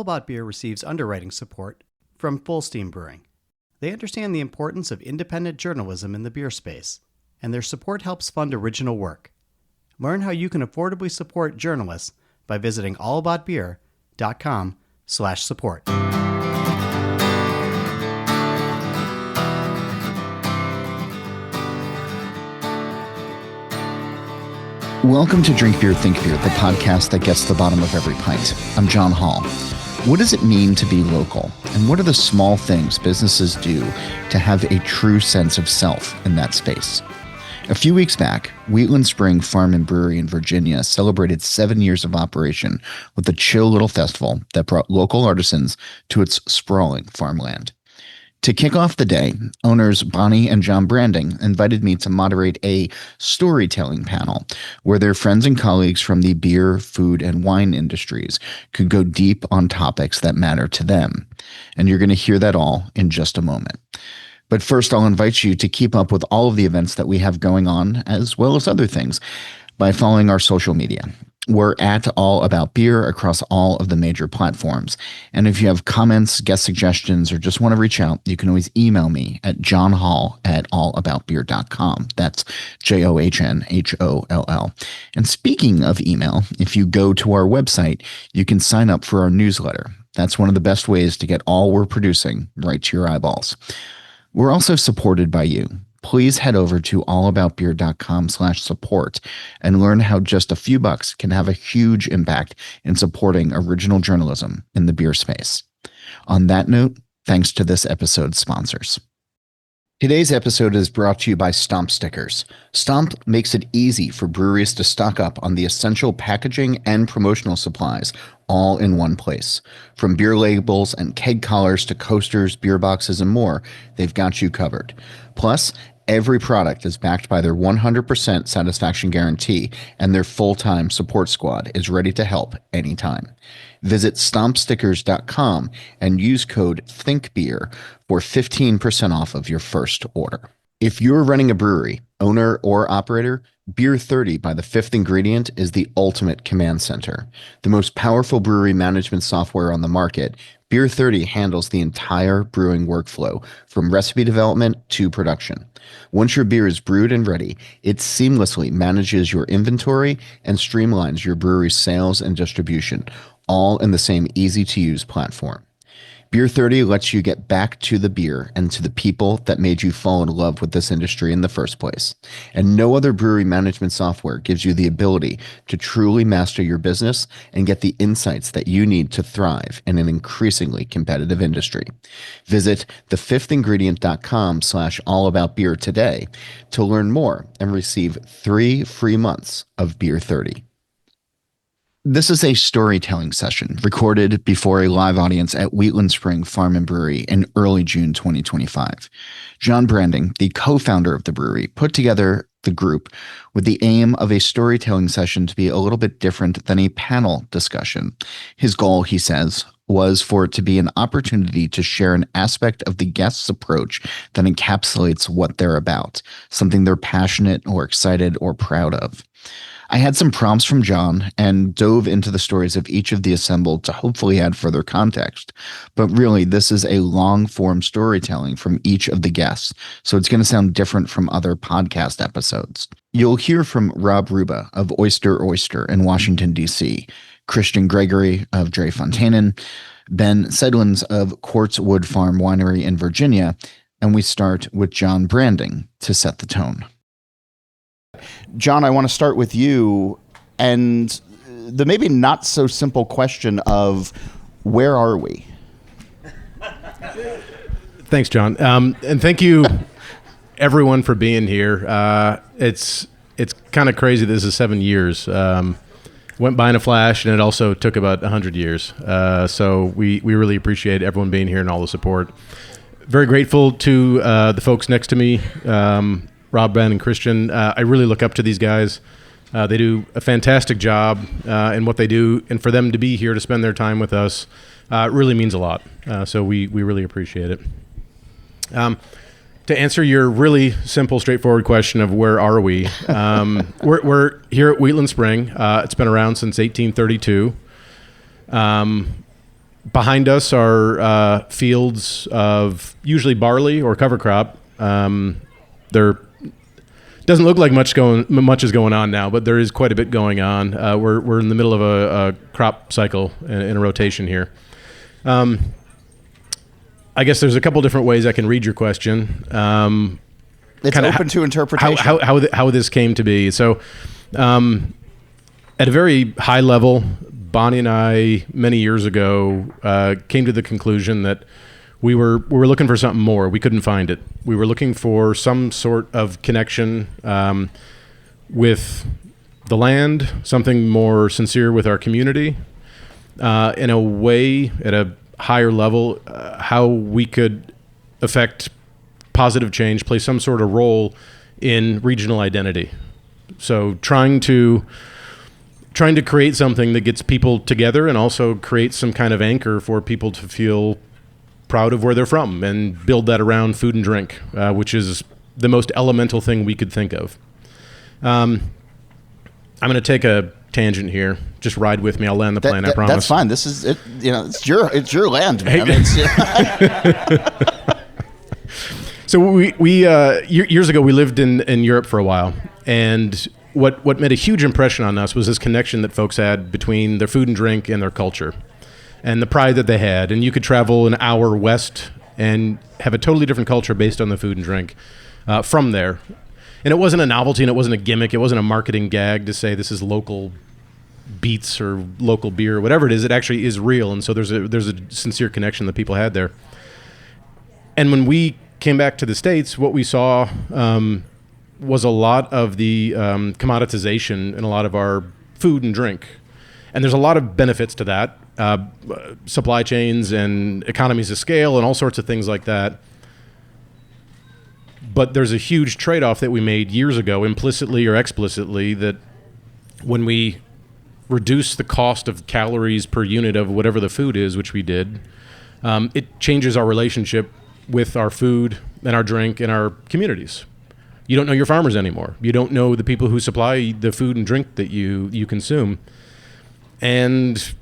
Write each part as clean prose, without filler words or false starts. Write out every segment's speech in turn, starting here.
About Beer receives underwriting support from Full Steam Brewing. They understand the importance of independent journalism in the beer space, and their support helps fund original work. Learn how you can affordably support journalists by visiting allaboutbeer.com/support. Welcome to Drink Beer, Think Beer, the podcast that gets to the bottom of every pint. I'm John Holl. What does it mean to be local? And what are the small things businesses do to have a true sense of self in that space? A few weeks back, Wheatland Spring Farm and Brewery in Virginia celebrated 7 years of operation with a chill little festival that brought local artisans to its sprawling farmland. To kick off the day, owners Bonnie and John Branding invited me to moderate a storytelling panel where their friends and colleagues from the beer, food, and wine industries could go deep on topics that matter to them. And you're going to hear that all in just a moment. But first, I'll invite you to keep up with all of the events that we have going on, as well as other things, by following our social media. We're at All About Beer across all of the major platforms. And if you have comments, guest suggestions, or just want to reach out, you can always email me at johnholl@allaboutbeer.com. That's JOHNHOLL. And speaking of email, if you go to our website, you can sign up for our newsletter. That's one of the best ways to get all we're producing right to your eyeballs. We're also supported by you. Please head over to allaboutbeer.com/support and learn how just a few bucks can have a huge impact in supporting original journalism in the beer space. On that note, thanks to this episode's sponsors. Today's episode is brought to you by Stomp Stickers. Stomp makes it easy for breweries to stock up on the essential packaging and promotional supplies all in one place. From beer labels and keg collars to coasters, beer boxes, and more, they've got you covered. Plus, every product is backed by their 100% satisfaction guarantee, and their full-time support squad is ready to help anytime. Visit stompstickers.com and use code THINKBEER for 15% off of your first order. If you're running a brewery, owner or operator, Beer 30 by The Fifth Ingredient is the ultimate command center. The most powerful brewery management software on the market, Beer 30 handles the entire brewing workflow from recipe development to production. Once your beer is brewed and ready, it seamlessly manages your inventory and streamlines your brewery's sales and distribution, all in the same easy-to-use platform. Beer 30 lets you get back to the beer and to the people that made you fall in love with this industry in the first place. And no other brewery management software gives you the ability to truly master your business and get the insights that you need to thrive in an increasingly competitive industry. Visit thefifthingredient.com/allaboutbeer today to learn more and receive 3 free months of Beer 30. This is a storytelling session recorded before a live audience at Wheatland Spring Farm and Brewery in early June 2025. John Branding, the co-founder of the brewery, put together the group with the aim of a storytelling session to be a little bit different than a panel discussion. His goal, he says, was for it to be an opportunity to share an aspect of the guest's approach that encapsulates what they're about, something they're passionate or excited or proud of. I had some prompts from John and dove into the stories of each of the assembled to hopefully add further context. But really, this is a long-form storytelling from each of the guests, so it's going to sound different from other podcast episodes. You'll hear from Rubba of Oyster in Washington, D.C., Christian Gregory of Dre Fontainen, Ben Sedlins of Quartz Wood Farm Winery in Virginia, and we start with John Branding to set the tone. John, I want to start with you and the maybe not so simple question of where are we? Thanks, John. And thank you everyone for being here. It's kind of crazy. This is 7 years. Went by in a flash, and it also took about 100 years. So we really appreciate everyone being here and all the support. Very grateful to the folks next to me, Rob, Ben, and Christian. I really look up to these guys. They do a fantastic job in what they do, and for them to be here to spend their time with us really means a lot. So we really appreciate it. To answer your really simple, straightforward question of where are we, we're here at Wheatland Spring. It's been around since 1832. behind us are fields of usually barley or cover crop. There doesn't look like much is going on now, but there is quite a bit going on. We're in the middle of a crop cycle in a rotation here. I guess there's a couple different ways I can read your question. It's open to interpretation. How this came to be. So, at a very high level, Bonnie and I, many years ago, came to the conclusion that we were looking for something more. We couldn't find it. We were looking for some sort of connection with the land, something more sincere with our community, in a way, at a higher level, how we could affect positive change, play some sort of role in regional identity. So trying to create something that gets people together and also create some kind of anchor for people to feel proud of where they're from and build that around food and drink, which is the most elemental thing we could think of. I'm going to take a tangent here. Just ride with me. I'll land the plane. I promise. That's fine. This is it. It's your land, man. So we years ago we lived in Europe for a while, and what made a huge impression on us was this connection that folks had between their food and drink and their culture, and the pride that they had. And you could travel an hour west and have a totally different culture based on the food and drink from there. And it wasn't a novelty, and it wasn't a gimmick. It wasn't a marketing gag to say this is local beets or local beer, whatever it is. It actually is real, and so there's a sincere connection that people had there. And when we came back to the States, what we saw was a lot of the commoditization in a lot of our food and drink. And there's a lot of benefits to that, supply chains and economies of scale and all sorts of things like that. But there's a huge trade-off that we made years ago, implicitly or explicitly, that when we reduce the cost of calories per unit of whatever the food is, which we did, it changes our relationship with our food and our drink and our communities. You don't know your farmers anymore. You don't know the people who supply the food and drink that you consume. And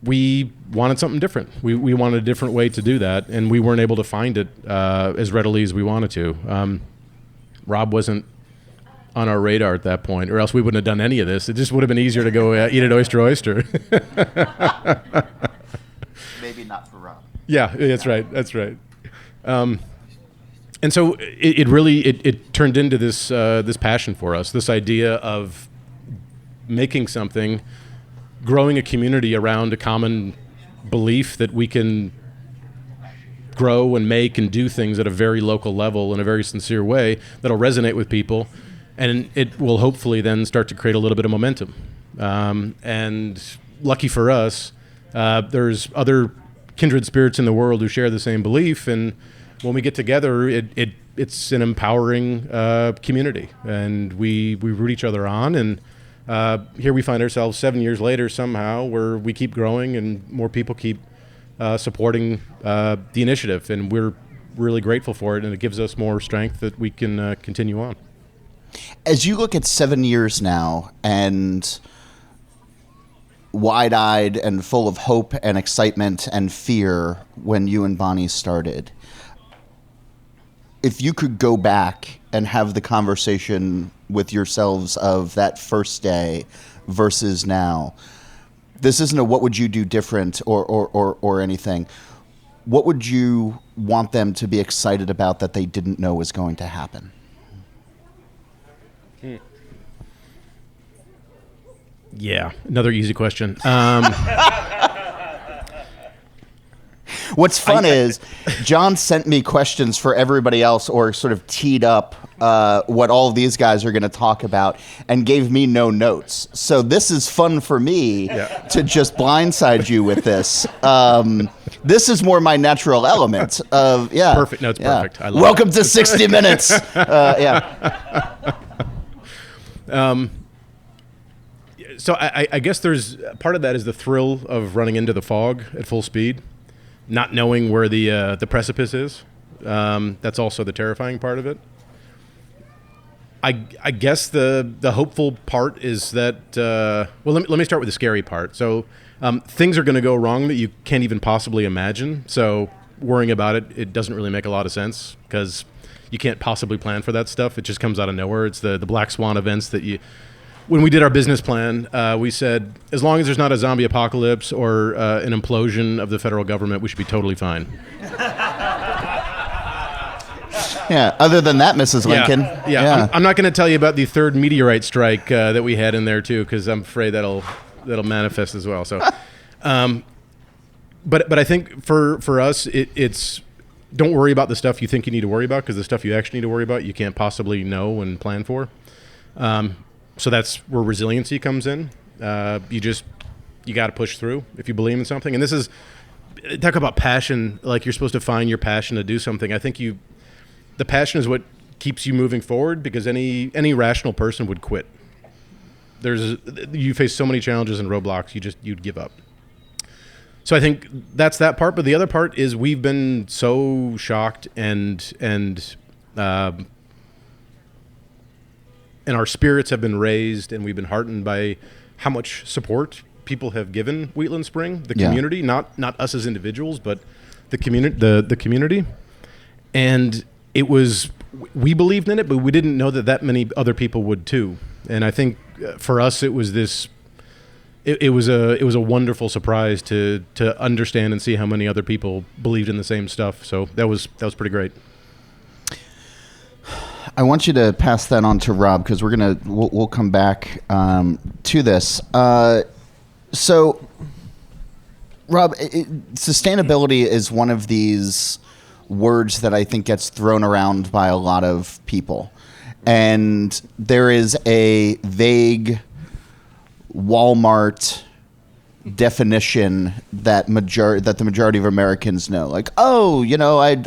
we wanted something different. We wanted a different way to do that, and we weren't able to find it as readily as we wanted to. Rob wasn't on our radar at that point, or else we wouldn't have done any of this. It just would have been easier to go eat at Oyster. Maybe not for Rob. Yeah, that's right. That's right. And so it really turned into this passion for us, this idea of making something, growing a community around a common belief that we can grow and make and do things at a very local level in a very sincere way that'll resonate with people, and it will hopefully then start to create a little bit of momentum. And lucky for us, there's other kindred spirits in the world who share the same belief, and when we get together, it's an empowering community, and we root each other on. And here we find ourselves 7 years later somehow, where we keep growing and more people keep supporting the initiative, and we're really grateful for it, and it gives us more strength that we can continue on. As you look at 7 years now and wide-eyed and full of hope and excitement and fear when you and Bonnie started, if you could go back and have the conversation with yourselves of that first day versus now, this isn't a what would you do different or anything. What would you want them to be excited about that they didn't know was going to happen? Yeah, another easy question. What's fun is John sent me questions for everybody else, or sort of teed up what all of these guys are going to talk about, and gave me no notes. So this is fun for me to just blindside you with this. This is more my natural element of Perfect. No, it's perfect. I love Welcome to 60 Minutes. So I guess there's part of that is the thrill of running into the fog at full speed, not knowing where the precipice is. That's also the terrifying part of it. I guess the hopeful part is that, well, let me start with the scary part. So Things are going to go wrong that you can't even possibly imagine. So worrying about it doesn't really make a lot of sense because you can't possibly plan for that stuff. It just comes out of nowhere. It's the black swan events that you... When we did our business plan, we said, as long as there's not a zombie apocalypse or an implosion of the federal government, we should be totally fine. Yeah. Other than that, Mrs. Lincoln. Yeah. I'm not going to tell you about the third meteorite strike that we had in there too, because I'm afraid that'll manifest as well. So, but I think for us, it's don't worry about the stuff you think you need to worry about, because the stuff you actually need to worry about you can't possibly know and plan for. So that's where resiliency comes in. You got to push through if you believe in something. And this is, talk about passion, like you're supposed to find your passion to do something. I think the passion is what keeps you moving forward, because any rational person would quit. You face so many challenges and roadblocks, you'd give up. So I think that's that part. But the other part is we've been so shocked and our spirits have been raised, and we've been heartened by how much support people have given Wheatland Spring, the community, not us as individuals, but the community, the community. And we believed in it, but we didn't know that many other people would too. And I think for us, it was it was a wonderful surprise to understand and see how many other people believed in the same stuff. So that was pretty great. I want you to pass that on to Rob, because we'll come back to this. So, Rob, sustainability is one of these words that I think gets thrown around by a lot of people, and there is a vague Walmart definition that the majority of Americans know, like, oh,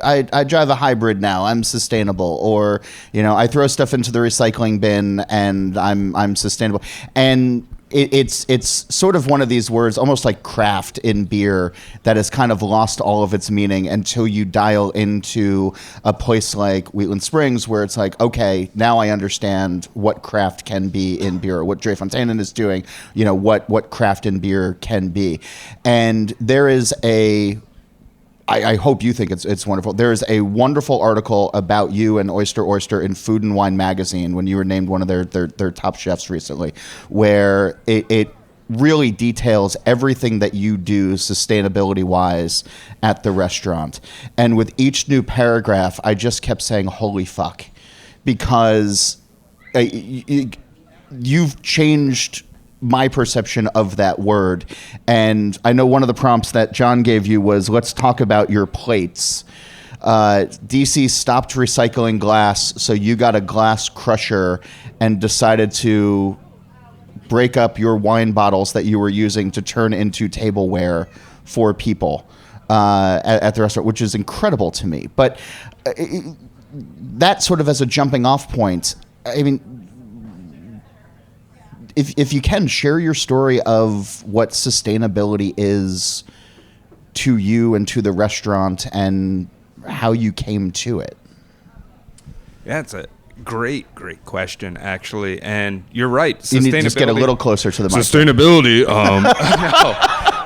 I drive a hybrid now, I'm sustainable, or I throw stuff into the recycling bin and I'm sustainable. And it's sort of one of these words, almost like craft in beer, that has kind of lost all of its meaning until you dial into a place like Wheatland Springs, where it's like, okay, now I understand what craft can be in beer, what Dre Fontainen is doing, what craft in beer can be. And there is I hope you think it's wonderful. There is a wonderful article about you and Oyster in Food and Wine magazine when you were named one of their top chefs recently, where it really details everything that you do sustainability-wise at the restaurant. And with each new paragraph, I just kept saying, holy fuck, because you've changed my perception of that word. And I know one of the prompts that John gave you was, let's talk about your plates. DC stopped recycling glass, so you got a glass crusher and decided to break up your wine bottles that you were using to turn into tableware for people at the restaurant, which is incredible to me. But that sort of as a jumping off point, I mean, if you can, share your story of what sustainability is to you and to the restaurant and how you came to it. Yeah, it's a great question, actually. And you're right. You need to just get a little closer to the mic. Sustainability. No.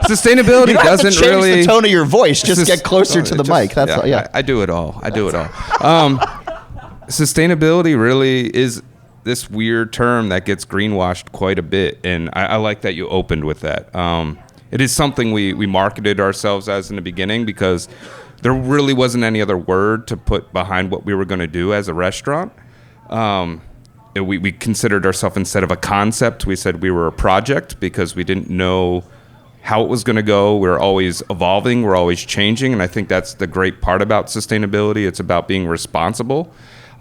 Sustainability doesn't change really the tone of your voice. Just get closer to the mic. That's all. Yeah. I do it all. Sustainability really is this weird term that gets greenwashed quite a bit, and I like that you opened with that. It is something we marketed ourselves as in the beginning, because there really wasn't any other word to put behind what we were going to do as a restaurant. We considered ourselves, instead of a concept, we said we were a project, because we didn't know how it was going to go. We're always evolving, we're always changing, and I think that's the great part about sustainability. It's about being responsible.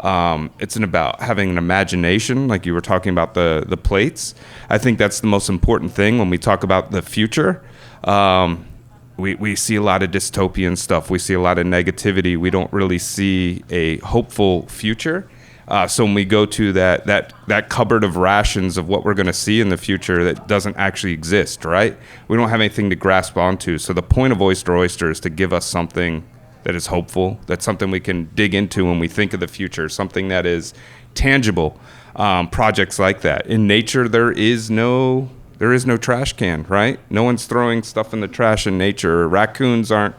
It's about having an imagination, like you were talking about the plates. I think that's the most important thing when we talk about the future. We see a lot of dystopian stuff. We see a lot of negativity. We don't really see a hopeful future. So when we go to that cupboard of rations of what we're going to see in the future that doesn't actually exist, right? We don't have anything to grasp onto. So the point of Oyster is to give us something that is hopeful, that's something we can dig into when we think of the future, something that is tangible. Projects like that. In nature, there is no There is no trash can, right? No one's throwing stuff in the trash in nature. Raccoons aren't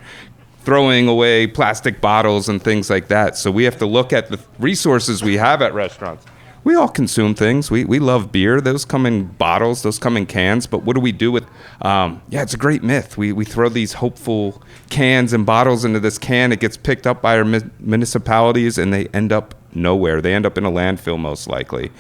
throwing away plastic bottles and things like that. So we have to look at the resources we have at restaurants. We all consume things. We love beer. Those come in bottles. Those come in cans. But what do we do with? It's a great myth. We throw these hopeful cans and bottles into this can. It gets picked up by our municipalities, and they end up nowhere. They end up in a landfill most likely.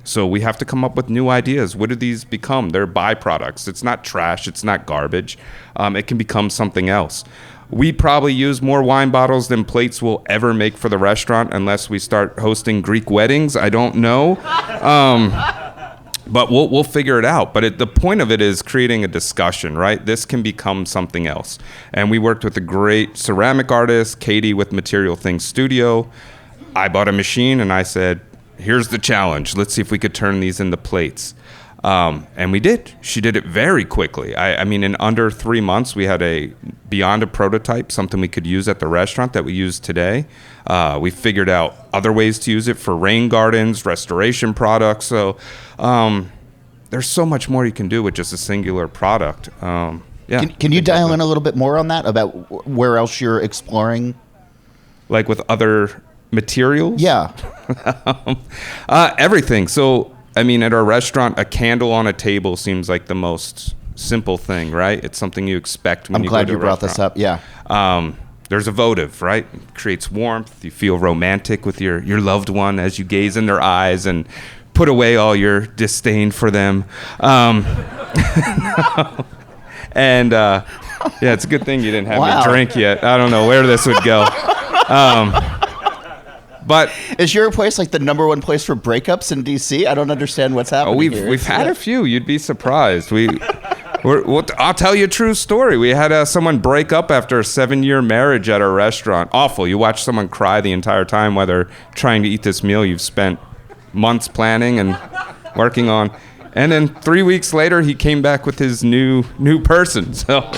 So we have to come up with new ideas. What do these become? They're byproducts. It's not trash. It's not garbage. It can become something else. We probably use more wine bottles than plates will ever make for the restaurant unless we start hosting Greek weddings. I don't know. But we'll figure it out. But the point of it is creating a discussion, right? This can become something else. And we worked with a great ceramic artist, Katie with Material Things Studio. I bought a machine and I said, here's the challenge. Let's see if we could turn these into plates. And we did. She did it very quickly. I mean, in under 3 months, we had beyond a prototype, something we could use at the restaurant that we use today. We figured out other ways to use it for rain gardens, restoration products. So there's so much more you can do with just a singular product. Can you dial in a little bit more on that, about where else you're exploring? Like with other materials? Yeah. Everything. So, I mean, at our restaurant, a candle on a table seems like the most simple thing, right? It's something you expect when you go to a restaurant. I'm glad you brought this up, yeah. There's a votive, right? It creates warmth. You feel romantic with your loved one as you gaze in their eyes and put away all your disdain for them. And, it's a good thing you didn't have me drink yet. I don't know where this would go. But is your place like the number one place for breakups in DC? I don't understand what's happening here. We've had a few. You'd be surprised. I'll tell you a true story. We had someone break up after a 7-year marriage at our restaurant. Awful. You watch someone cry the entire time while they're trying to eat this meal you've spent months planning and working on. And then 3 weeks later, he came back with his new person. So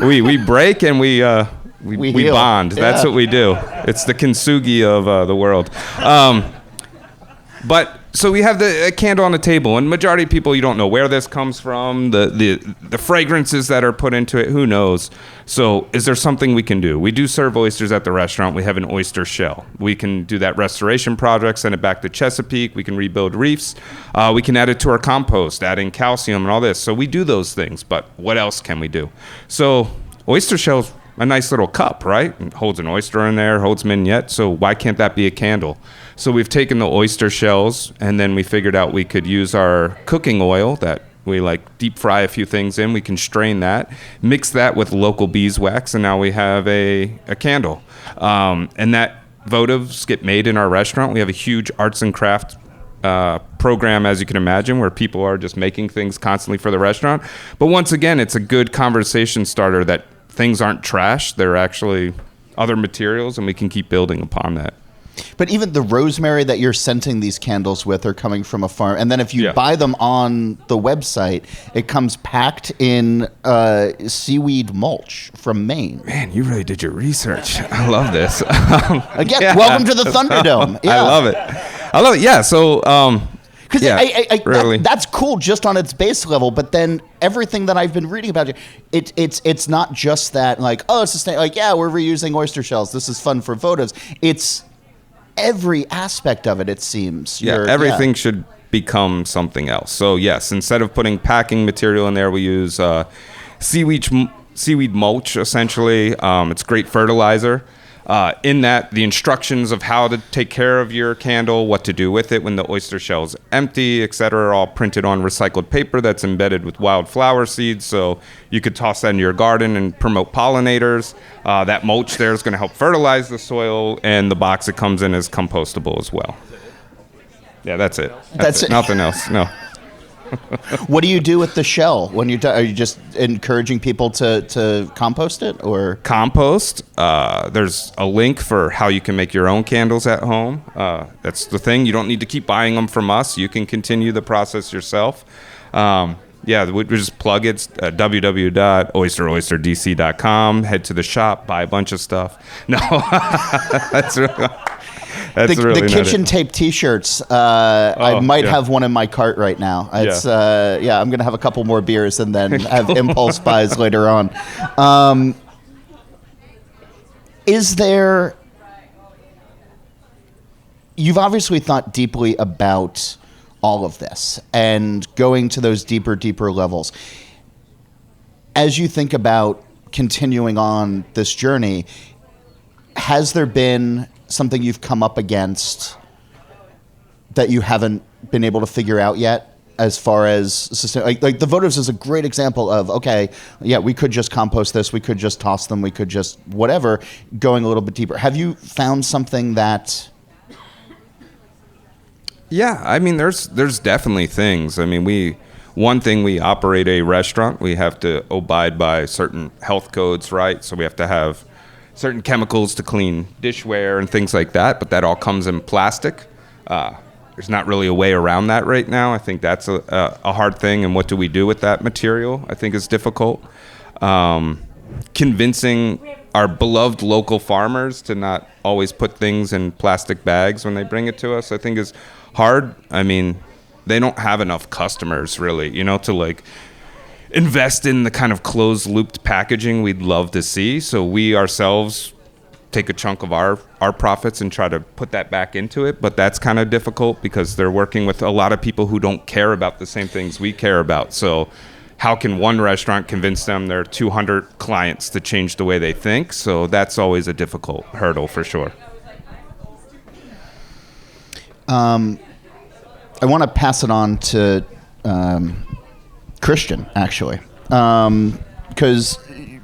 we break and we bond. That's what we do. It's the kintsugi of the world. But so we have a candle on the table, and majority of people, you don't know where this comes from, the fragrances that are put into it, who knows. So is there something we can do? We do serve oysters at the restaurant. We have an oyster shell. We can do that restoration project, send it back to Chesapeake. We can rebuild reefs. We can add it to our compost, add in calcium and all this. So we do those things, but what else can we do? So oyster shells, a nice little cup, right? It holds an oyster in there, holds mignonette, so why can't that be a candle? So we've taken the oyster shells, and then we figured out we could use our cooking oil that we deep fry a few things in. We can strain that, mix that with local beeswax, and now we have a candle. And that votives get made in our restaurant. We have a huge arts and craft program, as you can imagine, where people are just making things constantly for the restaurant. But once again, it's a good conversation starter that things aren't trash. They're actually other materials, and we can keep building upon that. But even the rosemary that you're scenting these candles with are coming from a farm. And then if you buy them on the website, it comes packed in seaweed mulch from Maine. Man, you really did your research. I love this. Again, welcome to the Thunderdome. Yeah. I love it. Yeah, so... Because really. That's cool just on its base level, but then everything that I've been reading about it's not just that it's sustainable. We're reusing oyster shells. This is fun for votives. It's every aspect of it. It seems. Everything should become something else. So yes, instead of putting packing material in there, we use seaweed mulch. Essentially, it's great fertilizer. In that, the instructions of how to take care of your candle, what to do with it when the oyster shell's empty, etc., are all printed on recycled paper that's embedded with wildflower seeds. So you could toss that in your garden and promote pollinators. That mulch there is going to help fertilize the soil, and the box it comes in is compostable as well. Yeah, that's it. That's it. Nothing else. No. What do you do with the shell when you are you just encouraging people to compost it or compost? There's a link for how you can make your own candles at home. That's the thing. You don't need to keep buying them from us. You can continue the process yourself. We just plug it. www.oysterOysterDC.com. Head to the shop, buy a bunch of stuff. No, that's really. That's really the not kitchen it. tape T-shirts. I might yeah. have one in my cart right now. It's I'm gonna have a couple more beers and then have impulse buys later on. Is there? You've obviously thought deeply about all of this and going to those deeper levels. As you think about continuing on this journey, has there been something you've come up against that you haven't been able to figure out yet? As far as like the voters is a great example of, okay, yeah, we could just compost this, we could just toss them, we could just whatever, going a little bit deeper. Have you found something that? Yeah, I mean, there's definitely things. I mean, one thing, we operate a restaurant. We have to abide by certain health codes, right? So we have to have certain chemicals to clean dishware and things like that, but that all comes in plastic. There's not really a way around that right now. I think that's a hard thing, and what do we do with that material, I think, is difficult. Convincing our beloved local farmers to not always put things in plastic bags when they bring it to us, I think, is hard. I mean, they don't have enough customers, really, to like invest in the kind of closed looped packaging we'd love to see. So we ourselves take a chunk of our profits and try to put that back into it. But that's kind of difficult because they're working with a lot of people who don't care about the same things we care about. So how can one restaurant convince them their 200 clients to change the way they think? So that's always a difficult hurdle for sure. I want to pass it on to Christian, actually, because I'm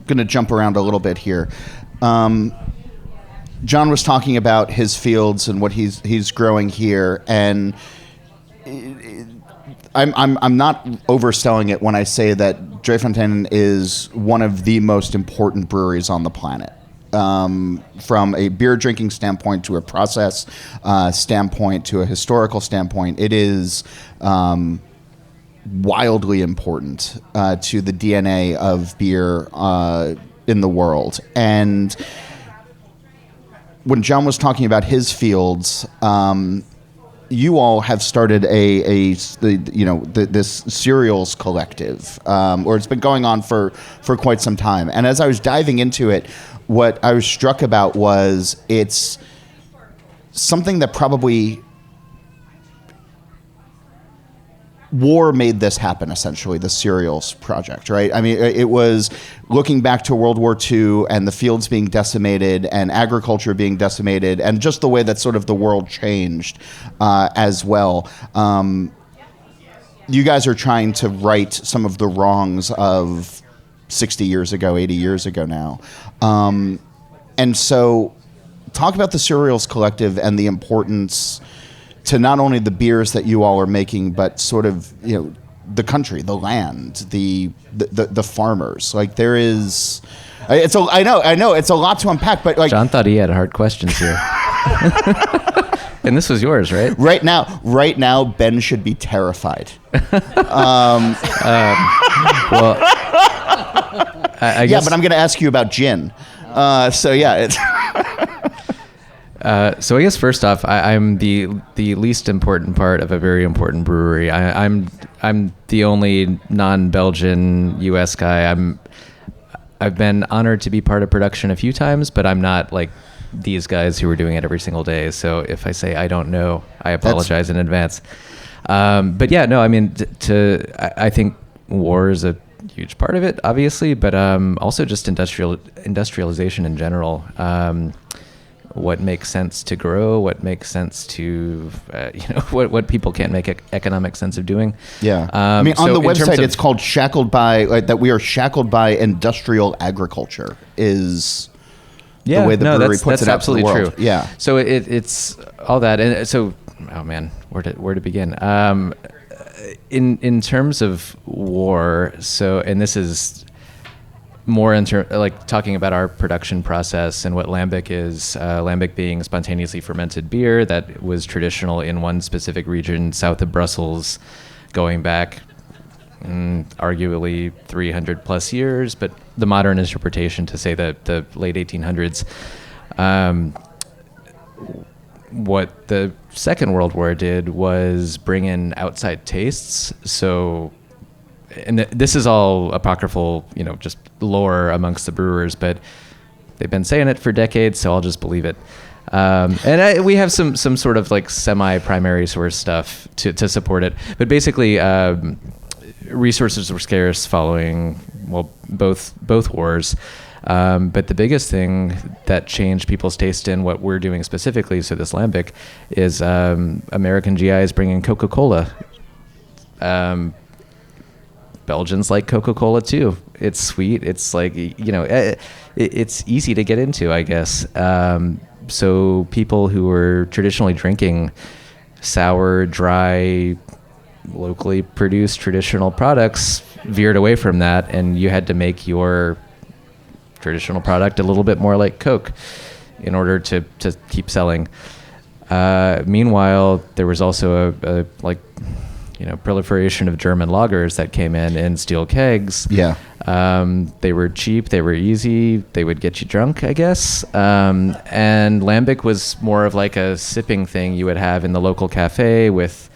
going to jump around a little bit here. John was talking about his fields and what he's growing here, and I'm not overselling it when I say that Dreifontein is one of the most important breweries on the planet. From a beer drinking standpoint to a process standpoint to a historical standpoint, it is wildly important to the DNA of beer in the world. And when John was talking about his fields, you all have started this cereals collective, or it's been going on for quite some time. And as I was diving into it, what I was struck about was it's something that probably war made this happen, essentially, the cereals project, right? I mean, it was looking back to World War II and the fields being decimated and agriculture being decimated and just the way that sort of the world changed as well. You guys are trying to right some of the wrongs of 60 years ago, 80 years ago now. And so talk about the Cereals Collective and the importance to not only the beers that you all are making, but sort of, the country, the land, the farmers. Like there is, I know it's a lot to unpack, but like John thought he had hard questions here. And this was yours, right? Right now, Ben should be terrified. Well, I guess, but I'm going to ask you about gin. So I guess first off, I'm the least important part of a very important brewery. I'm the only non-Belgian U.S. guy. I've been honored to be part of production a few times, but I'm not like these guys who are doing it every single day. So if I say I don't know, I apologize in advance. But yeah, no, I mean, I think war is a huge part of it, obviously, but also just industrialization in general. What makes sense to grow, what makes sense to, what people can't make economic sense of doing. Yeah. I mean, on the website, it's called shackled by, that we are shackled by industrial agriculture is the way the brewery puts it out to the world. Absolutely true. Yeah. So it's all that. And so, oh man, where to begin? In terms of war, and this is more like talking about our production process and what lambic is. Lambic being spontaneously fermented beer that was traditional in one specific region south of Brussels, going back arguably 300 plus years, but the modern interpretation to say that the late 1800s. what the Second World War did was bring in outside tastes. So, and this is all apocryphal, just lore amongst the brewers, but they've been saying it for decades, so I'll just believe it. We have some sort of like semi-primary source stuff to support it. But basically, resources were scarce following, both wars. But the biggest thing that changed people's taste in what we're doing specifically, so this lambic, is American GIs bringing Coca-Cola. Belgians like Coca-Cola too. It's sweet. It's like, it's easy to get into, I guess. So people who were traditionally drinking sour, dry, locally produced traditional products veered away from that, and you had to make your traditional product a little bit more like Coke in order to keep selling. Meanwhile, there was also a proliferation of German lagers that came in steel kegs. Yeah. They were cheap, they were easy, they would get you drunk, I guess. And lambic was more of like a sipping thing you would have in the local cafe with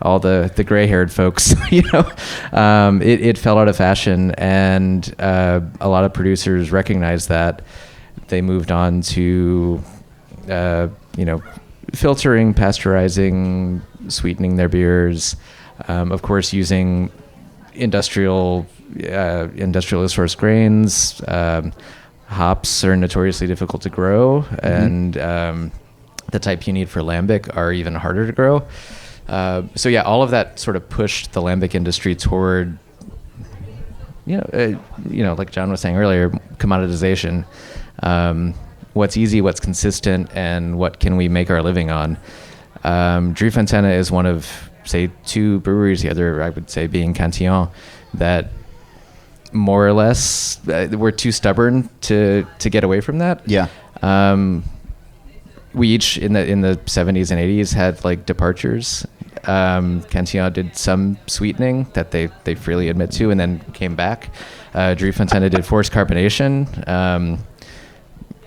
all the gray-haired folks. It fell out of fashion, and a lot of producers recognized that. They moved on to filtering, pasteurizing, sweetening their beers, of course using industrially sourced grains. Hops are notoriously difficult to grow, and the type you need for lambic are even harder to grow. All of that sort of pushed the lambic industry toward, like John was saying earlier, commoditization. What's easy, what's consistent, and what can we make our living on? Driefontein is one of, say, two breweries, the other I would say being Cantillon, that more or less were too stubborn to get away from that. Yeah. We each in the 70s and 80s had like departures. Cantillon did some sweetening that they freely admit to, and then came back. Driefontein did forced carbonation,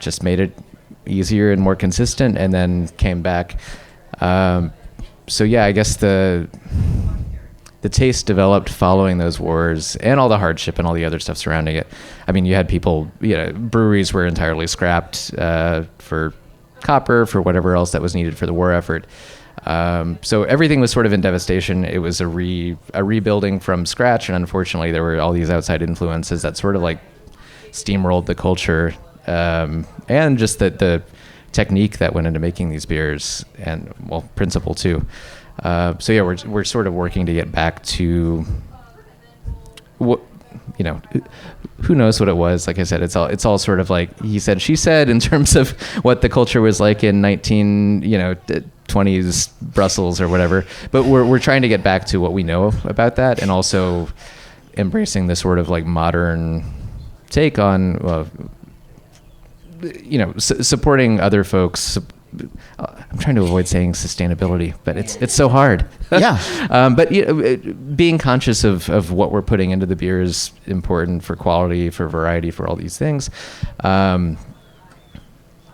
just made it easier and more consistent, and then came back. I guess the taste developed following those wars and all the hardship and all the other stuff surrounding it. I mean, you had people, breweries were entirely scrapped for copper, for whatever else that was needed for the war effort. So everything was sort of in devastation. It was a rebuilding from scratch, and unfortunately there were all these outside influences that sort of like steamrolled the culture, and just the technique that went into making these beers, and principle too. We're sort of working to get back to what, who knows what it was. Like I said, it's all sort of like he said, she said, in terms of what the culture was like in 1920s Brussels or whatever. But we're trying to get back to what we know about that, and also embracing the sort of like modern take on, supporting other folks. I'm trying to avoid saying sustainability, but it's so hard. Yeah. But being conscious of what we're putting into the beer is important for quality, for variety, for all these things. I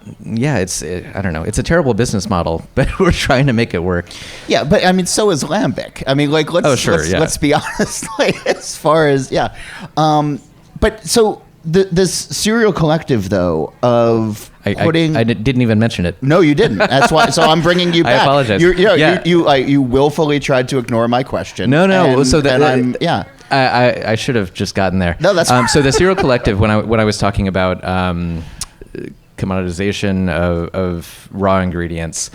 don't know. It's a terrible business model, but we're trying to make it work. Yeah, but I mean, so is lambic. I mean, like, let's be honest. Like, as far as but so this serial collective though of putting. I didn't even mention it. No, you didn't. That's why. So I'm bringing you back. I apologize. You willfully tried to ignore my question. No. And I should have just gotten there. No, that's so the serial collective. When I was talking about commoditization of raw ingredients,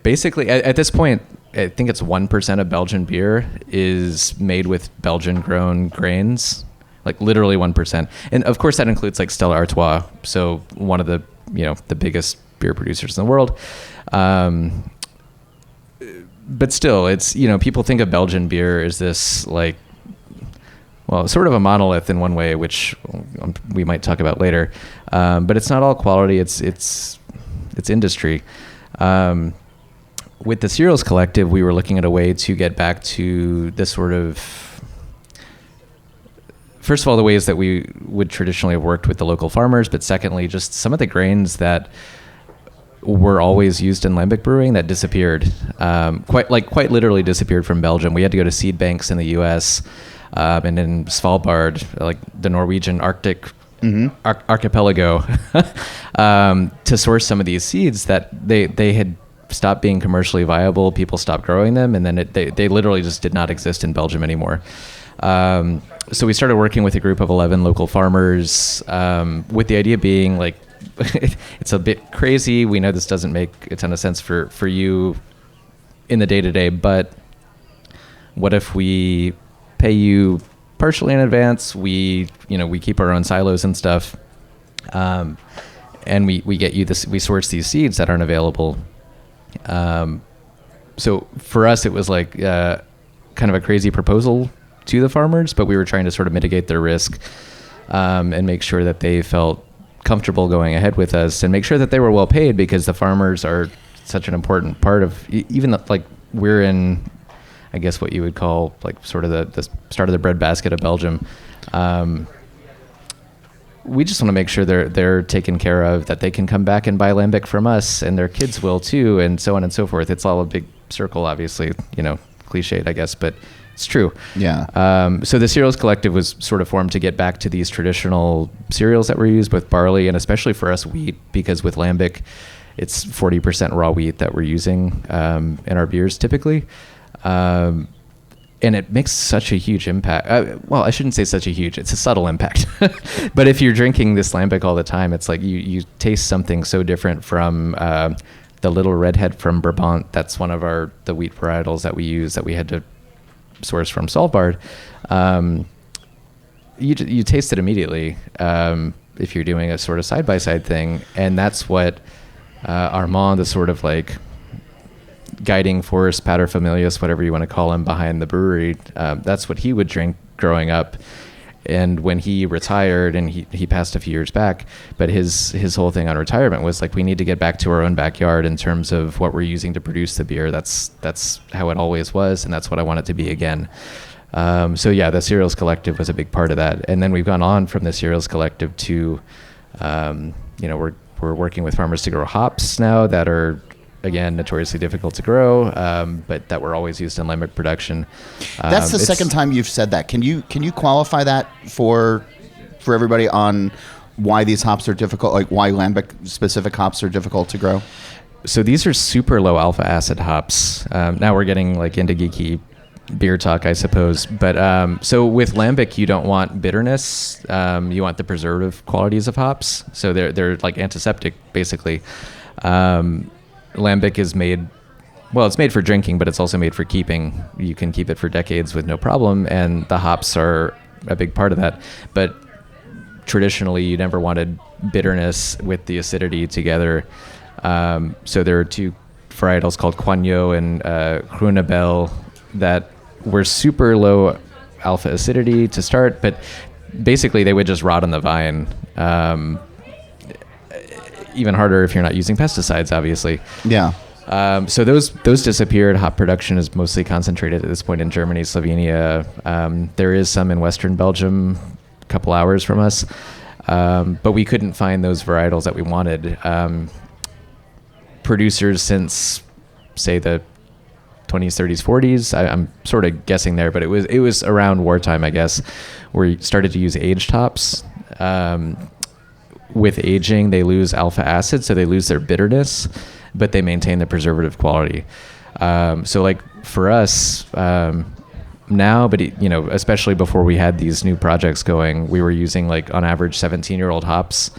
basically at this point, I think it's 1% of Belgian beer is made with Belgian-grown grains. Like literally 1%. And of course that includes like Stella Artois. So one of the, the biggest beer producers in the world. But still it's, people think of Belgian beer as this like, sort of a monolith in one way, which we might talk about later. But it's not all quality. It's industry. With the Cereals Collective, we were looking at a way to get back to this sort of, first of all, the ways that we would traditionally have worked with the local farmers, but secondly, just some of the grains that were always used in lambic brewing that disappeared, quite literally disappeared from Belgium. We had to go to seed banks in the U.S. And in Svalbard, like the Norwegian Arctic archipelago, to source some of these seeds that they had stopped being commercially viable. People stopped growing them, and then they literally just did not exist in Belgium anymore. So we started working with a group of 11 local farmers, with the idea being like, it's a bit crazy. We know this doesn't make a ton of sense for you in the day-to-day, but what if we pay you partially in advance? We keep our own silos and stuff, and we get you this. We source these seeds that aren't available. So for us, it was like kind of a crazy proposal to the farmers, but we were trying to sort of mitigate their risk, and make sure that they felt comfortable going ahead with us, and make sure that they were well paid, because the farmers are such an important part of, even like we're in, I guess what you would call like sort of the start of the breadbasket of Belgium. We just want to make sure they're taken care of, that they can come back and buy lambic from us, and their kids will too, and so on and so forth. It's all a big circle, obviously, cliched, I guess, but it's true. Yeah. So the Cereals Collective was sort of formed to get back to these traditional cereals that were used with barley, and especially for us, wheat, because with lambic, it's 40% raw wheat that we're using in our beers typically. And it makes such a huge impact. Well, I shouldn't say such a huge, it's a subtle impact. But if you're drinking this lambic all the time, it's like you taste something so different from the Little Redhead from Brabant. That's one of the wheat varietals that we use, that we had to source from Svalbard. You taste it immediately if you're doing a sort of side-by-side thing. And that's what Armand, the sort of like guiding force, paterfamilias, whatever you want to call him, behind the brewery, that's what he would drink growing up. And when he retired, and he passed a few years back, but his whole thing on retirement was like, we need to get back to our own backyard in terms of what we're using to produce the beer. That's how it always was, and that's what I want it to be again. So yeah, the Cereals Collective was a big part of that. And then we've gone on from the Cereals Collective to, we're working with farmers to grow hops now that are, again, notoriously difficult to grow, but that were always used in lambic production. That's the second time you've said that. Can you qualify that for everybody on why these hops are difficult, like why lambic specific hops are difficult to grow? So these are super low alpha acid hops. Now we're getting like into geeky beer talk, I suppose. But so with lambic, you don't want bitterness. You want the preservative qualities of hops. So they're like antiseptic, basically. Lambic is made, well, it's made for drinking, but it's also made for keeping. You can keep it for decades with no problem, and the hops are a big part of that. But traditionally, you never wanted bitterness with the acidity together. So there are two varietals called Coigneau and Groenebel that were super low alpha acidity to start, but basically they would just rot on the vine. Even harder if you're not using pesticides, obviously. Yeah. So those disappeared. Hop production is mostly concentrated at this point in Germany, Slovenia. There is some in Western Belgium, a couple hours from us. But we couldn't find those varietals that we wanted. Producers since, say, the 20s, 30s, 40s, I'm sort of guessing there, but it was around wartime, I guess, where you started to use aged hops. With aging, they lose alpha acid, so they lose their bitterness, but they maintain the preservative quality. So like for us now, but especially before we had these new projects going, we were using like on average 17-year-old hops.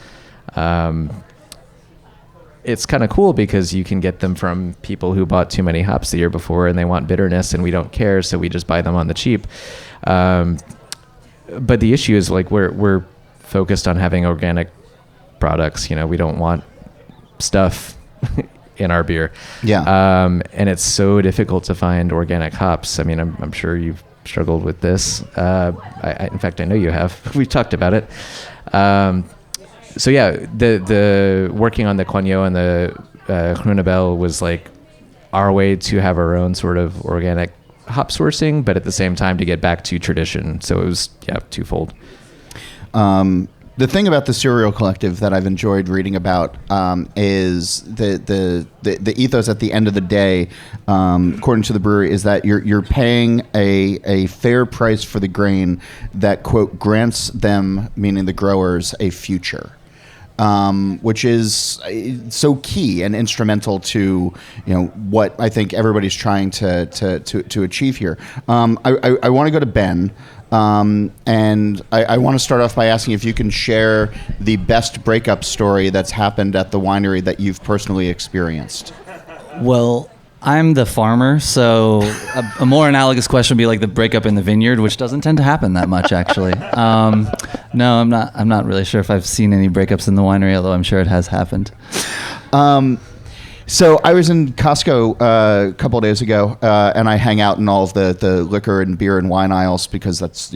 It's kind of cool because you can get them from people who bought too many hops the year before and they want bitterness, and we don't care, so we just buy them on the cheap. But the issue is like we're focused on having organic products. We don't want stuff in our beer. Yeah. And it's so difficult to find organic hops. I mean, I'm sure you've struggled with this. In fact, I know you have. We've talked about it. So yeah, the working on the Coigneau and the Groenebel was like our way to have our own sort of organic hop sourcing, but at the same time to get back to tradition. So it was twofold. The thing about the Serial Collective that I've enjoyed reading about is the ethos at the end of the day, according to the brewery, is that you're paying a fair price for the grain that, quote, grants them, meaning the growers, a future. Which is so key and instrumental to what I think everybody's trying to achieve here. I want to go to Ben, and I want to start off by asking if you can share the best breakup story that's happened at the winery that you've personally experienced. Well, I'm the farmer, so a more analogous question would be like the breakup in the vineyard, which doesn't tend to happen that much, actually. No, I'm not really sure if I've seen any breakups in the winery, although I'm sure it has happened. So I was in Costco a couple of days ago, and I hang out in all of the liquor and beer and wine aisles because that's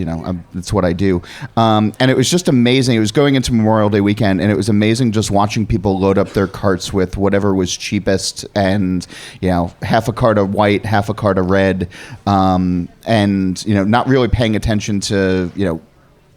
what I do. And it was just amazing. It was going into Memorial Day weekend, and it was amazing just watching people load up their carts with whatever was cheapest, and half a cart of white, half a cart of red, and not really paying attention to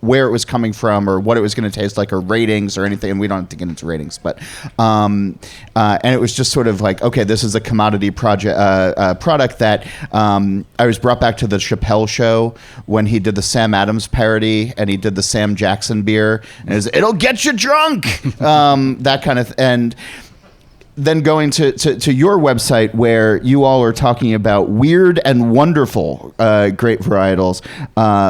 where it was coming from or what it was going to taste like or ratings or anything. And we don't have to get into ratings, but and it was just sort of like, okay, this is a commodity product that I was brought back to the Chappelle show when he did the Sam Adams parody and he did the Sam Jackson beer, and it'll get you drunk, that kind of and then going to your website where you all are talking about weird and wonderful grape varietals,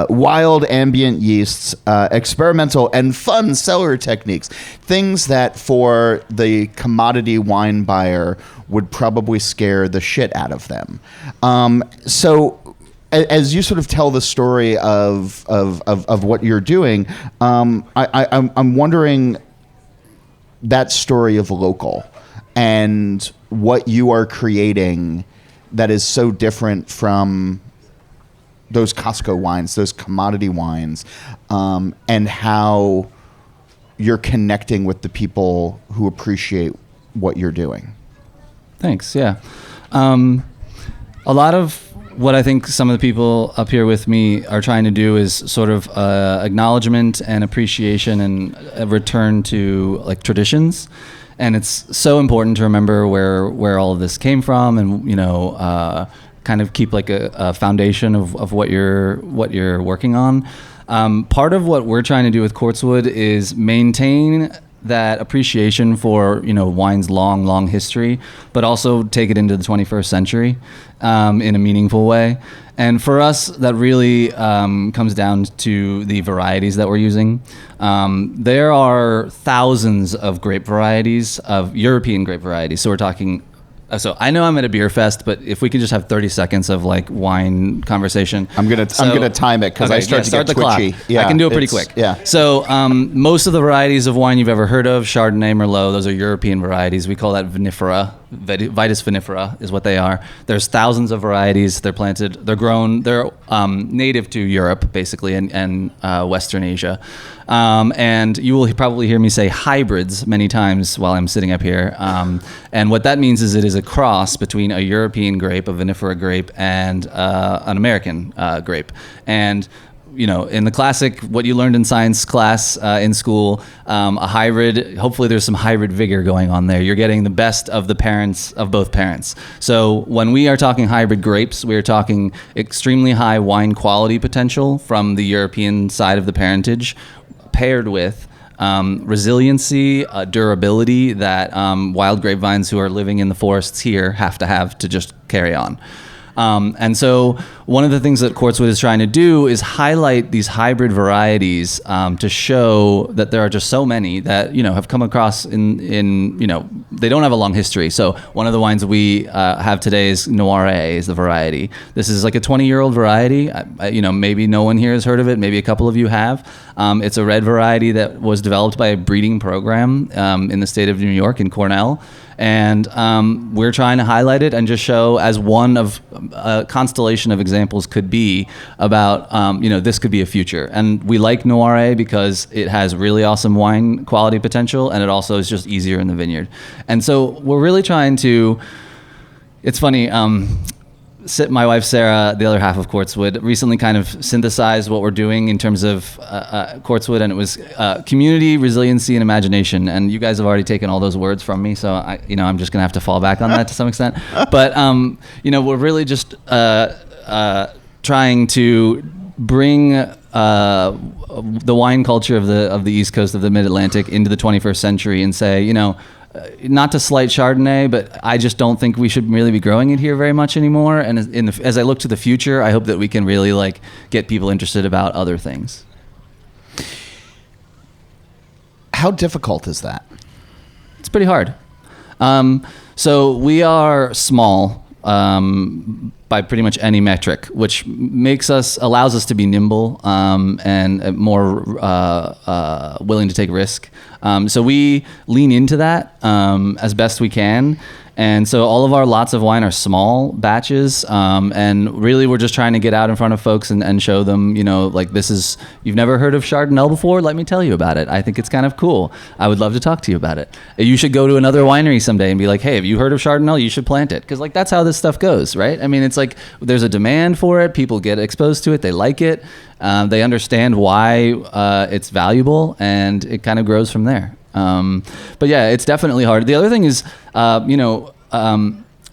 wild ambient yeasts, experimental and fun cellar techniques, things that for the commodity wine buyer would probably scare the shit out of them. So as you sort of tell the story of what you're doing, I'm wondering that story of local and what you are creating that is so different from those Costco wines, those commodity wines, and how you're connecting with the people who appreciate what you're doing. Thanks, yeah. A lot of what I think some of the people up here with me are trying to do is sort of acknowledgement and appreciation and a return to like traditions. And it's so important to remember where all of this came from, and kind of keep like a foundation of what you're working on. Part of what we're trying to do with Quartzwood is maintain that appreciation for wine's long history, but also take it into the 21st century in a meaningful way. And for us, that really comes down to the varieties that we're using. There are thousands of grape varieties, of European grape varieties. So we're talking. So I know I'm at a beer fest, but if we could just have 30 seconds of like wine conversation. I'm gonna time it because I start to get twitchy. Yeah, I can do it pretty quick. Yeah. So most of the varieties of wine you've ever heard of, Chardonnay, Merlot, those are European varieties. We call that vinifera. Vitis vinifera is what they are. There's thousands of varieties. They're planted. They're grown. They're native to Europe, basically, and Western Asia. And you will probably hear me say hybrids many times while I'm sitting up here. And what that means is it is a cross between a European grape, a vinifera grape, and an American grape. And in the classic, what you learned in science class in school, a hybrid, hopefully there's some hybrid vigor going on there. You're getting the best of the parents, of both parents. So when we are talking hybrid grapes, we are talking extremely high wine quality potential from the European side of the parentage, paired with resiliency, durability that wild grapevines who are living in the forests here have to just carry on. And so one of the things that Quartzwood is trying to do is highlight these hybrid varieties to show that there are just so many that have come across in they don't have a long history. So one of the wines we have today is Noire is the variety. This is like a 20-year-old variety. Maybe no one here has heard of it. Maybe a couple of you have. It's a red variety that was developed by a breeding program in the state of New York in Cornell. And we're trying to highlight it and just show as one of a constellation of examples could be about, this could be a future. And we like Noire because it has really awesome wine quality potential, and it also is just easier in the vineyard. And so we're really trying to, it's funny, my wife Sarah, the other half of Quartzwood, recently kind of synthesized what we're doing in terms of Quartzwood, and it was community, resiliency, and imagination. And you guys have already taken all those words from me, so I'm just gonna have to fall back on that to some extent. But we're really just trying to bring the wine culture of the East Coast of the Mid-Atlantic into the 21st century, and say, not to slight Chardonnay, but I just don't think we should really be growing it here very much anymore. And as I look to the future, I hope that we can really get people interested about other things. How difficult is that? It's pretty hard. So we are small by pretty much any metric, which allows us to be nimble and more willing to take risk. So we lean into that as best we can. And so all of our lots of wine are small batches. And really we're just trying to get out in front of folks and show them, you've never heard of Chardonnay before? Let me tell you about it. I think it's kind of cool. I would love to talk to you about it. You should go to another winery someday and be like, hey, have you heard of Chardonnay? You should plant it. Because that's how this stuff goes, right? I mean, it's there's a demand for it. People get exposed to it. They like it. They understand why it's valuable, and it kind of grows from there. But yeah, it's definitely hard. The other thing is,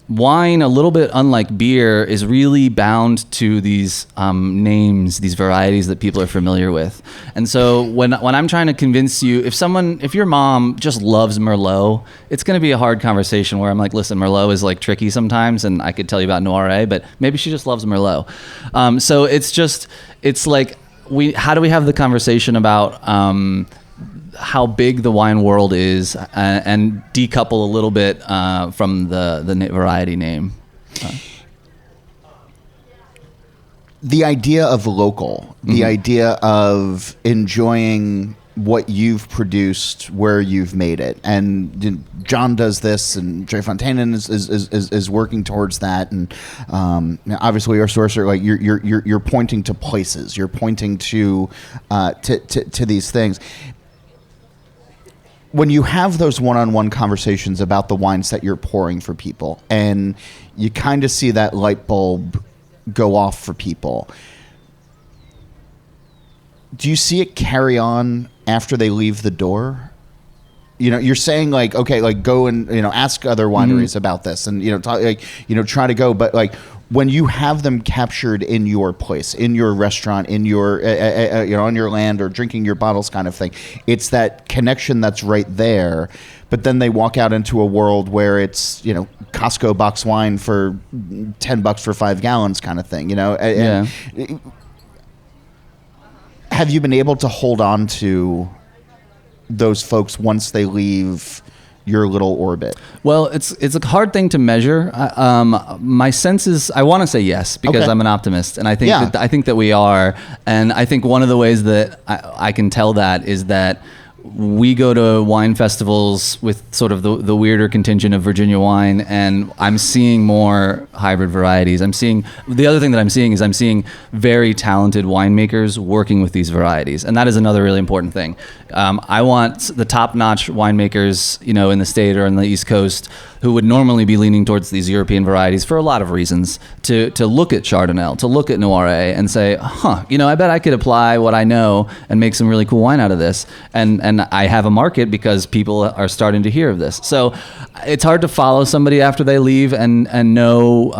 wine, a little bit unlike beer, is really bound to these names, these varieties that people are familiar with. And so when I'm trying to convince you, if your mom just loves Merlot, it's going to be a hard conversation where I'm like, listen, Merlot is tricky sometimes, and I could tell you about Noiret, but maybe she just loves Merlot. So how do we have the conversation about how big the wine world is, and decouple a little bit from the variety name. The idea of local, the idea of enjoying what you've produced, where you've made it, and John does this, and Jay Fontainen is working towards that, and obviously our sourcer, you're pointing to places, you're pointing to these things. When you have those one-on-one conversations about the wines that you're pouring for people, and you kind of see that light bulb go off for people, do you see it carry on after they leave the door? You're saying go and ask other wineries about this, and try to go, but when you have them captured in your place, in your restaurant, in your on your land, or drinking your bottles kind of thing, it's that connection that's right there. But then they walk out into a world where it's Costco box wine for $10 for 5 gallons kind of thing. Yeah. Have you been able to hold on to those folks once they leave your little orbit? Well, it's a hard thing to measure. My sense is, I want to say yes, because Okay. I'm an optimist, and I think that we are. And I think one of the ways that I can tell that is that we go to wine festivals with sort of the weirder contingent of Virginia wine, and I'm seeing more hybrid varieties. The other thing that I'm seeing is I'm seeing very talented winemakers working with these varieties, and that is another really important thing. I want the top-notch winemakers, in the state or on the East Coast, who would normally be leaning towards these European varieties for a lot of reasons, to look at Chardonnay, to look at Noiret, and say, I bet I could apply what I know and make some really cool wine out of this. And I have a market because people are starting to hear of this. So it's hard to follow somebody after they leave and know,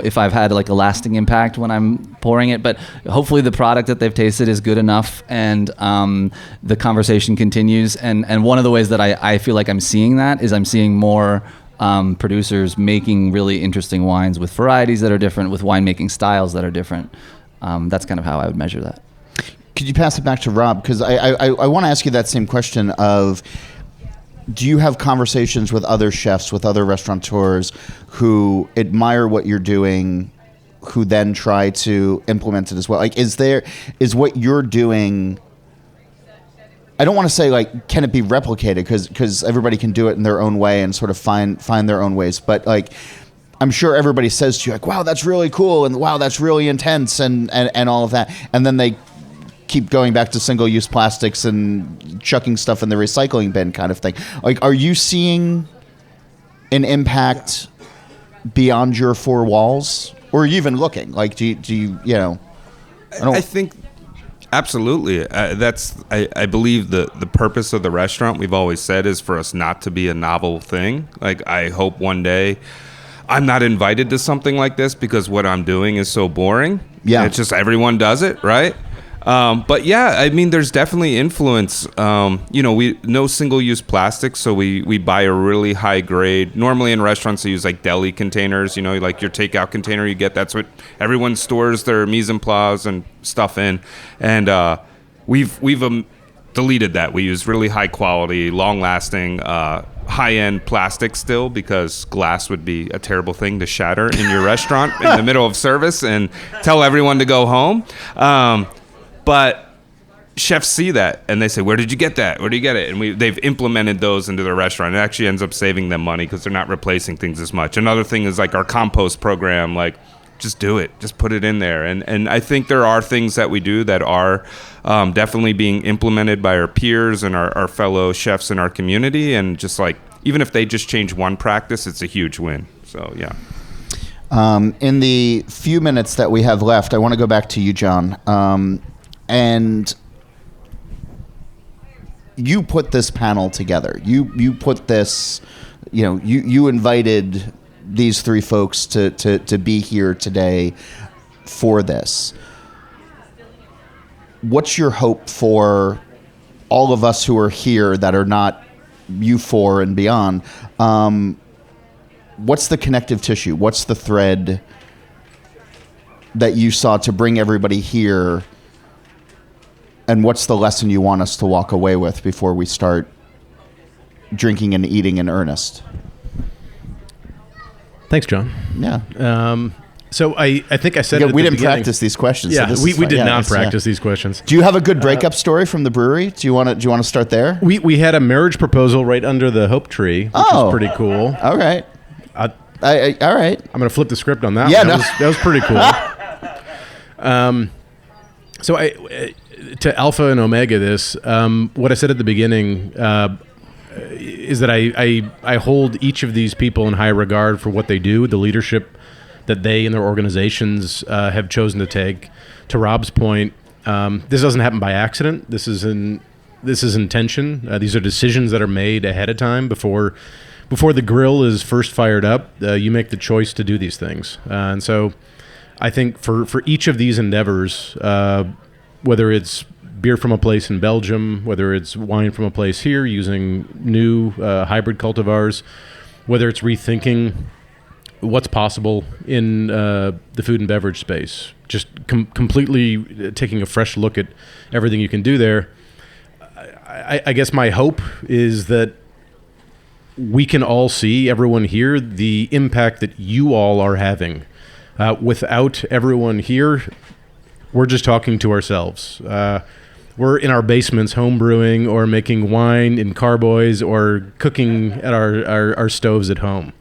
if I've had a lasting impact when I'm pouring it. But hopefully the product that they've tasted is good enough, and the conversation continues. And one of the ways that I feel like I'm seeing that is I'm seeing more producers making really interesting wines with varieties that are different, with winemaking styles that are different. That's kind of how I would measure that. Could you pass it back to Rob? Because I want to ask you that same question of, do you have conversations with other chefs, with other restaurateurs who admire what you're doing, who then try to implement it as well? Is what you're doing, I don't want to say can it be replicated, because everybody can do it in their own way and sort of find their own ways, but I'm sure everybody says to you wow, that's really cool, and wow, that's really intense, and all of that, and then they keep going back to single-use plastics and chucking stuff in the recycling bin kind of thing. Are you seeing an impact beyond your four walls, or are you even looking? Like, do you I think absolutely. I believe the purpose of the restaurant, we've always said, is for us not to be a novel thing. Like, I hope one day I'm not invited to something like this because what I'm doing is so boring. Yeah. It's just everyone does it, right? But yeah, I mean, there's definitely influence. We no single-use plastic, so we buy a really high grade. Normally in restaurants they use like deli containers, like your takeout container you get. That's what everyone stores their mise en place and stuff in. And we've deleted that. We use really high quality, long-lasting, high-end plastic still, because glass would be a terrible thing to shatter in your restaurant in the middle of service and tell everyone to go home. But chefs see that and they say, "Where did you get that? Where do you get it?" And they've implemented those into their restaurant. It actually ends up saving them money because they're not replacing things as much. Another thing is like our compost program. Like, just do it. Just put it in there. And I think there are things that we do that are definitely being implemented by our peers and our fellow chefs in our community. And just like, even if they just change one practice, it's a huge win. So, yeah. In the few minutes that we have left, I want to go back to you, John. And you put this panel together. You put this, you invited these three folks to be here today for this. What's your hope for all of us who are here that are not you four and beyond? What's the connective tissue? What's the thread that you saw to bring everybody here? And what's the lesson you want us to walk away with before we start drinking and eating in earnest? Thanks, John. Yeah. So I think I said we didn't beginning. practice these questions. Yeah, so we did not practice these questions. Do you have a good breakup story from the brewery? Do you want to start there? We had a marriage proposal right under the Hope Tree, which is pretty cool. All right. All right. I'm going to flip the script on that. Yeah, one. That was pretty cool. So to Alpha and Omega this, what I said at the beginning is that I hold each of these people in high regard for what they do, the leadership that they and their organizations have chosen to take. To Rob's point, this doesn't happen by accident. This is intention. These are decisions that are made ahead of time before the grill is first fired up. You make the choice to do these things, and so I think for each of these endeavors, whether it's beer from a place in Belgium, whether it's wine from a place here using new hybrid cultivars, whether it's rethinking what's possible in the food and beverage space, just completely taking a fresh look at everything you can do there. I guess my hope is that we can all see, everyone here, the impact that you all are having. Without everyone here, we're just talking to ourselves. We're in our basements home brewing or making wine in carboys or cooking at our stoves at home.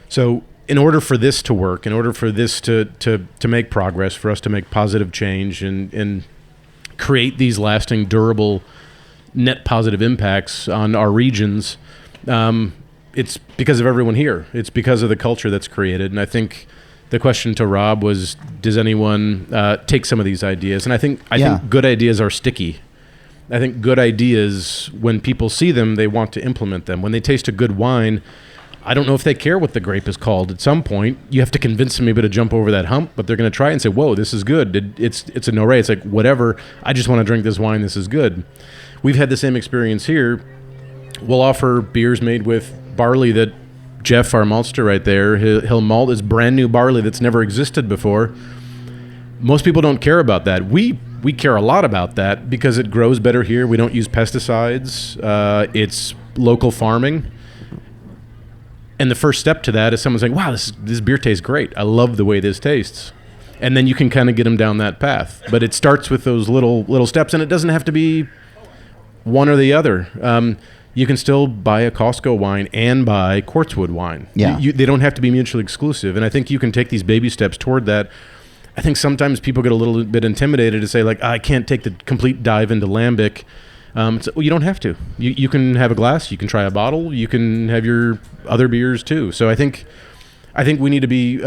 So in order for this to work, in order for this to make progress, for us to make positive change and create these lasting, durable, net positive impacts on our regions, it's because of everyone here. It's because of the culture that's created. And I think the question to Rob was, does anyone take some of these ideas? And I think good ideas are sticky. I think good ideas, when people see them, they want to implement them. When they taste a good wine, I don't know if they care what the grape is called. At some point, you have to convince them maybe to jump over that hump, but they're going to try and say, whoa, this is good. It's a no-ray. It's like, whatever, I just want to drink this wine. This is good. We've had the same experience here. We'll offer beers made with barley that Jeff, our maltster right there, he'll malt is brand new barley that's never existed before. Most people don't care about that. We care a lot about that because it grows better here. We don't use pesticides. It's local farming. And the first step to that is someone saying, wow, this beer tastes great. I love the way this tastes. And then you can kind of get them down that path. But it starts with those little steps, and it doesn't have to be one or the other. You can still buy a Costco wine and buy Quartzwood wine. Yeah. They don't have to be mutually exclusive. And I think you can take these baby steps toward that. I think sometimes people get a little bit intimidated to say, like, I can't take the complete dive into lambic. Well, you don't have to. You can have a glass. You can try a bottle. You can have your other beers too. So I think I think we need to be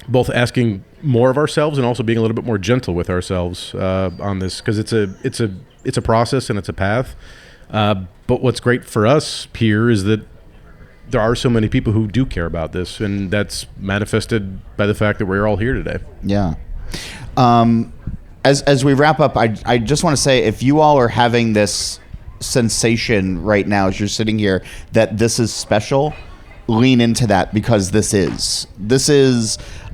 both asking more of ourselves and also being a little bit more gentle with ourselves on this, because it's a process and it's a path. But what's great for us here is that there are so many people who do care about this, and that's manifested by the fact that we're all here today. Yeah. As we wrap up, I just want to say, if you all are having this sensation right now as you're sitting here that this is special, lean into that, because this is.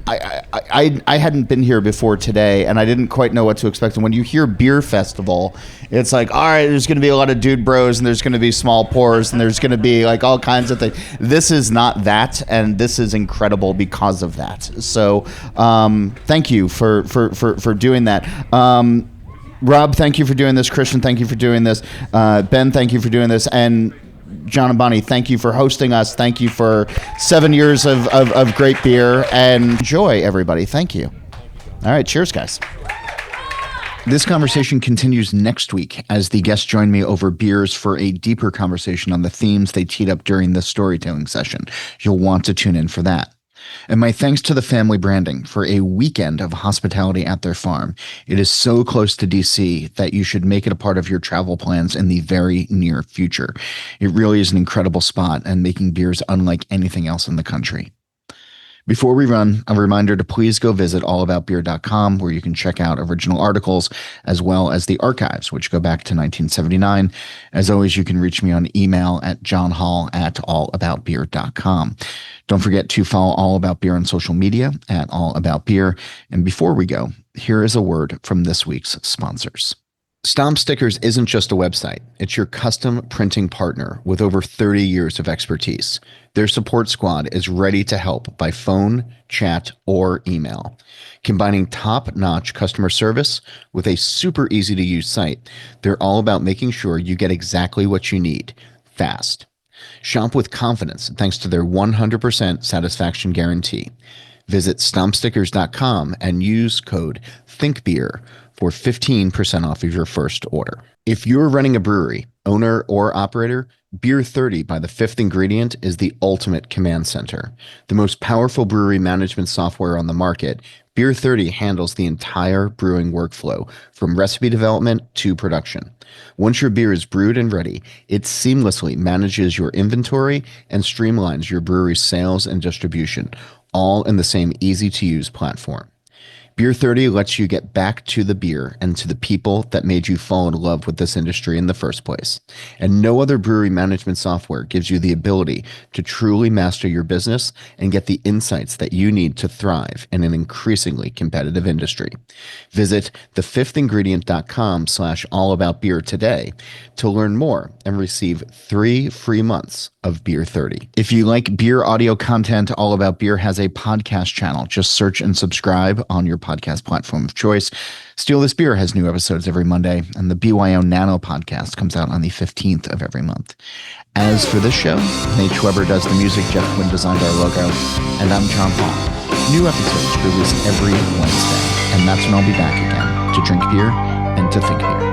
I hadn't been here before today, and I didn't quite know what to expect. And when you hear beer festival, it's like, all right, there's going to be a lot of dude bros, and there's going to be small pours, and there's going to be like all kinds of things. This is not that, and this is incredible because of that. So thank you for doing that. Rob, thank you for doing this. Christian, thank you for doing this. Ben, thank you for doing this. And John and Bonnie, thank you for hosting us. Thank you for 7 years of great beer, and enjoy, everybody. Thank you. All right. Cheers, guys. This conversation continues next week as the guests join me over beers for a deeper conversation on the themes they teed up during this storytelling session. You'll want to tune in for that. And my thanks to the family branding for a weekend of hospitality at their farm. It is so close to DC that you should make it a part of your travel plans in the very near future. It really is an incredible spot and making beers unlike anything else in the country. Before we run, a reminder to please go visit allaboutbeer.com, where you can check out original articles as well as the archives, which go back to 1979. As always, you can reach me on email at johnholl@allaboutbeer.com. Don't forget to follow All About Beer on social media at All About Beer. And before we go, here is a word from this week's sponsors. Stomp Stickers isn't just a website. It's your custom printing partner with over 30 years of expertise. Their support squad is ready to help by phone, chat, or email. Combining top-notch customer service with a super easy-to-use site, they're all about making sure you get exactly what you need, fast. Shop with confidence thanks to their 100% satisfaction guarantee. Visit stompstickers.com and use code ThinkBeer for 15% off of your first order. If you're running a brewery, owner or operator, Beer 30 by The Fifth Ingredient is the ultimate command center. The most powerful brewery management software on the market, Beer 30 handles the entire brewing workflow, from recipe development to production. Once your beer is brewed and ready, it seamlessly manages your inventory and streamlines your brewery's sales and distribution, all in the same easy-to-use platform. Beer 30 lets you get back to the beer and to the people that made you fall in love with this industry in the first place. And no other brewery management software gives you the ability to truly master your business and get the insights that you need to thrive in an increasingly competitive industry. Visit thefifthingredient.com/allaboutbeer today to learn more and receive 3 free months of Beer 30. If you like beer audio content, All About Beer has a podcast channel. Just search and subscribe on your podcast platform of choice. Steal This Beer has new episodes every Monday, and the BYO Nano podcast comes out on the 15th of every month. As for this show, Nate Schweber does the music, Jeff Quinn designed our logo, and I'm John Hall. New episodes released every Wednesday, and that's when I'll be back again to drink beer and to think beer.